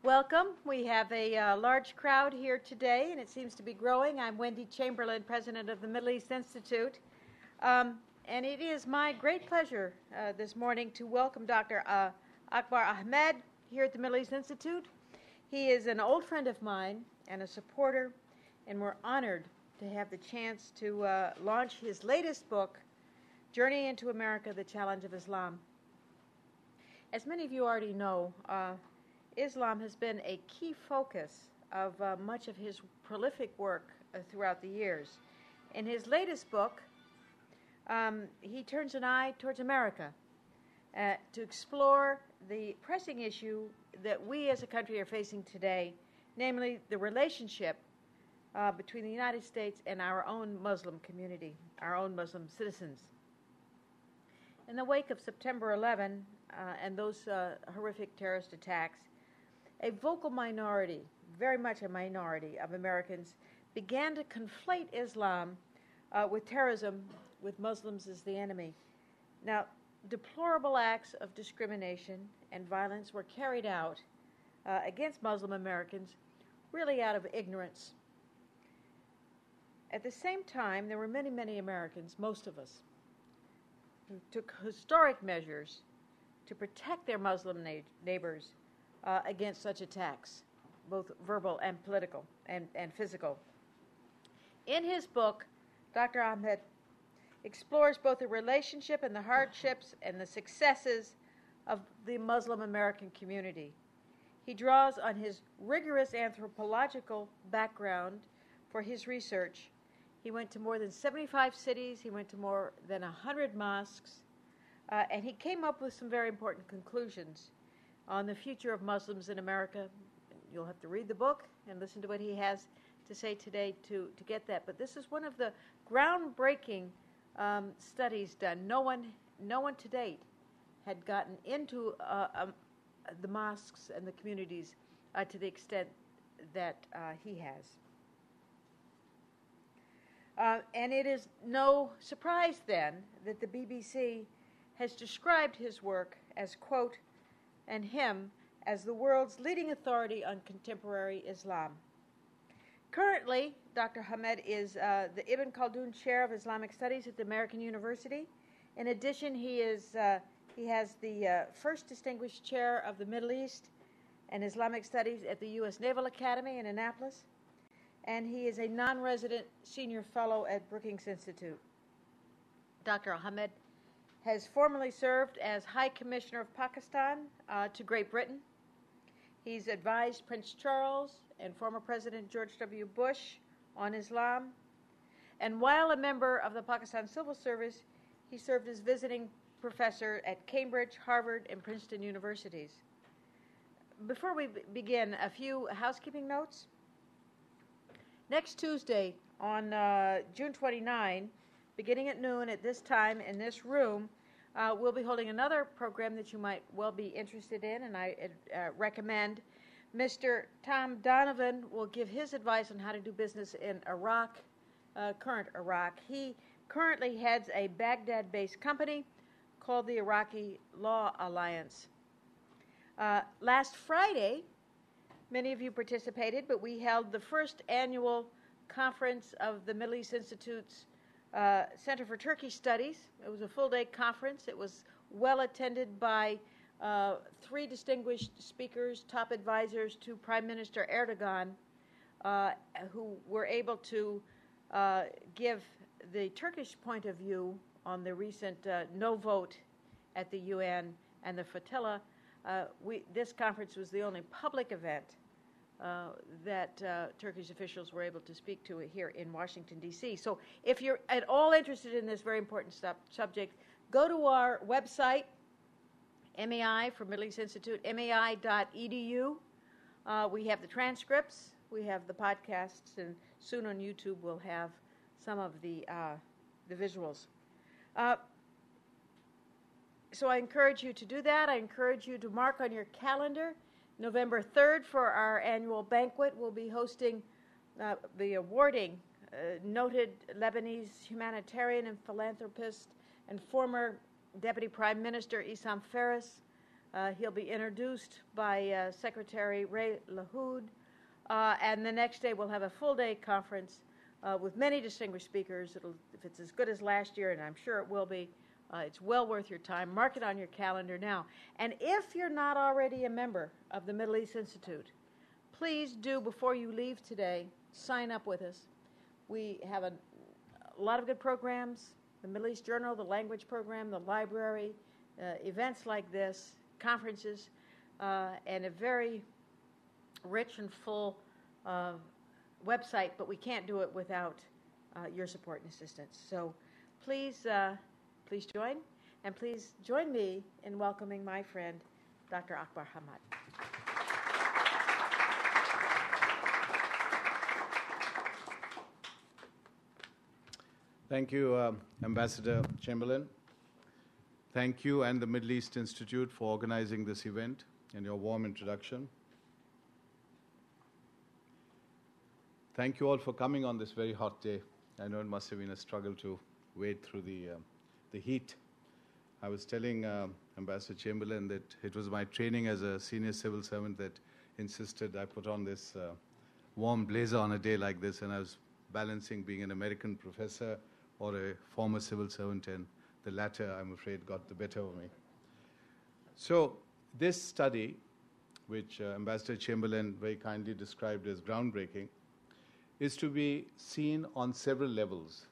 Welcome. We have a large crowd here today, and it seems to be growing. I'm Wendy Chamberlain, president of the Middle East Institute. And it is my great pleasure this morning to welcome Dr. Akbar Ahmed here at the Middle East Institute. He is an old friend of mine and a supporter, and we're honored to have the chance to launch his latest book, Journey into America, The Challenge of Islam. As many of you already know, Islam has been a key focus of much of his prolific work throughout the years. In his latest book, he turns an eye towards America to explore the pressing issue that we as a country are facing today, namely the relationship between the United States and our own Muslim community, our own Muslim citizens. In the wake of September 11 and those horrific terrorist attacks, a vocal minority, very much a minority of Americans, began to conflate Islam with terrorism, with Muslims as the enemy. Now, deplorable acts of discrimination and violence were carried out against Muslim Americans, really out of ignorance. At the same time, there were many, many Americans, most of us, who took historic measures to protect their Muslim neighbors against such attacks, both verbal and political and physical. In his book, Dr. Ahmed explores both the relationship and the hardships and the successes of the Muslim American community. He draws on his rigorous anthropological background for his research. He went to more than 75 cities, he went to more than 100 mosques, and he came up with some very important conclusions on the future of Muslims in America. You'll have to read the book and listen to what he has to say today to get that. But this is one of the groundbreaking studies done. No one to date had gotten into the mosques and the communities to the extent that he has. And it is no surprise then that the BBC has described his work as, quote, and him as the world's leading authority on contemporary Islam. Currently, Dr. Ahmed is the Ibn Khaldun Chair of Islamic Studies at the American University. In addition, he has the first distinguished chair of the Middle East and Islamic Studies at the U.S. Naval Academy in Annapolis, and he is a non-resident senior fellow at Brookings Institute. Dr. Ahmed has formerly served as High Commissioner of Pakistan to Great Britain. He's advised Prince Charles and former President George W. Bush on Islam. And while a member of the Pakistan Civil Service, he served as visiting professor at Cambridge, Harvard, and Princeton universities. Before we begin, a few housekeeping notes. Next Tuesday on June 29, beginning at noon at this time in this room, we'll be holding another program that you might well be interested in, and I recommend. Mr. Tom Donovan will give his advice on how to do business in Iraq, current Iraq. He currently heads a Baghdad-based company called the Iraqi Law Alliance. Last Friday, many of you participated, but we held the first annual conference of the Middle East Institute's Center for Turkish Studies. It was a full-day conference. It was well attended by 3 distinguished speakers, top advisors to Prime Minister Erdogan, who were able to give the Turkish point of view on the recent no vote at the UN and the flotilla. This conference was the only public event that Turkish officials were able to speak to here in Washington, D.C. So if you're at all interested in this very important subject, go to our website, MEI for Middle East Institute, mei.edu. We have the transcripts, we have the podcasts, and soon on YouTube we'll have some of the visuals. So I encourage you to do that. I encourage you to mark on your calendar November 3rd for our annual banquet. We'll be hosting the awarding noted Lebanese humanitarian and philanthropist and former Deputy Prime Minister Issam Faris, He'll be introduced by Secretary Ray LaHood, and the next day we'll have a full-day conference with many distinguished speakers. If it's as good as last year, and I'm sure it will be, it's well worth your time. Mark it on your calendar now. And if you're not already a member of the Middle East Institute, please do, before you leave today, sign up with us. We have a lot of good programs, the Middle East Journal, the language program, the library, events like this, conferences, and a very rich and full website, but we can't do it without your support and assistance. So please join, and please join me in welcoming my friend, Dr. Akbar Ahmed. Thank you, Ambassador Chamberlain. Thank you and the Middle East Institute for organizing this event and your warm introduction. Thank you all for coming on this very hot day. I know it must have been a struggle to wade through the heat. I was telling Ambassador Chamberlain that it was my training as a senior civil servant that insisted I put on this warm blazer on a day like this, and I was balancing being an American professor or a former civil servant, and the latter, I'm afraid, got the better of me. So this study, which Ambassador Chamberlain very kindly described as groundbreaking, is to be seen on several levels.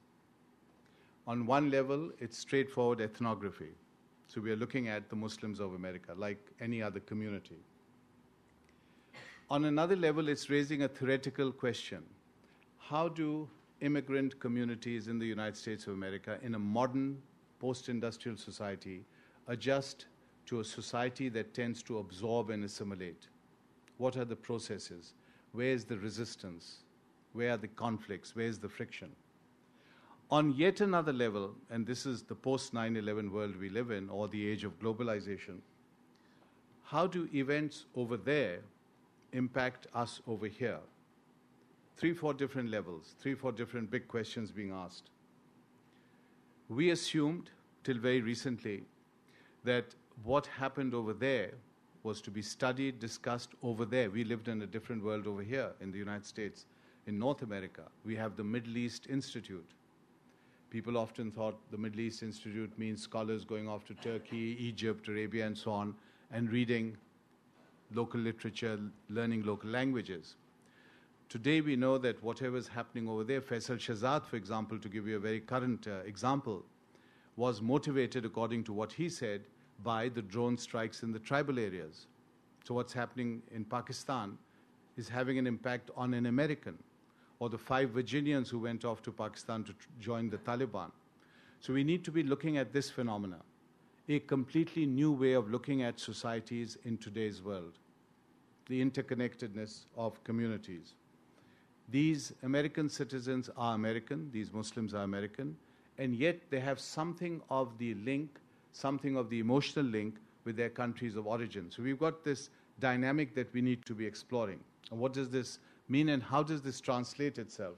On one level, it's straightforward ethnography. So we are looking at the Muslims of America, like any other community. On another level, it's raising a theoretical question. How do immigrant communities in the United States of America, in a modern post-industrial society, adjust to a society that tends to absorb and assimilate? What are the processes? Where is the resistance? Where are the conflicts? Where is the friction? On yet another level, and this is the post-9/11 world we live in, or the age of globalization, how do events over there impact us over here? 3-4 different levels, 3-4 different big questions being asked. We assumed, till very recently, that what happened over there was to be studied, discussed over there. We lived in a different world over here in the United States. In North America, we have the Middle East Institute. People often thought the Middle East Institute means scholars going off to Turkey, Egypt, Arabia, and so on, and reading local literature, learning local languages. Today we know that whatever is happening over there, Faisal Shahzad, for example, to give you a very current example, was motivated, according to what he said, by the drone strikes in the tribal areas. So what's happening in Pakistan is having an impact on an American, or the 5 Virginians who went off to Pakistan to join the Taliban. So we need to be looking at this phenomena, a completely new way of looking at societies in today's world, the interconnectedness of communities. These American citizens are American, these Muslims are American, and yet they have something of the link, something of the emotional link with their countries of origin. So we've got this dynamic that we need to be exploring. And what does this mean, and how does this translate itself?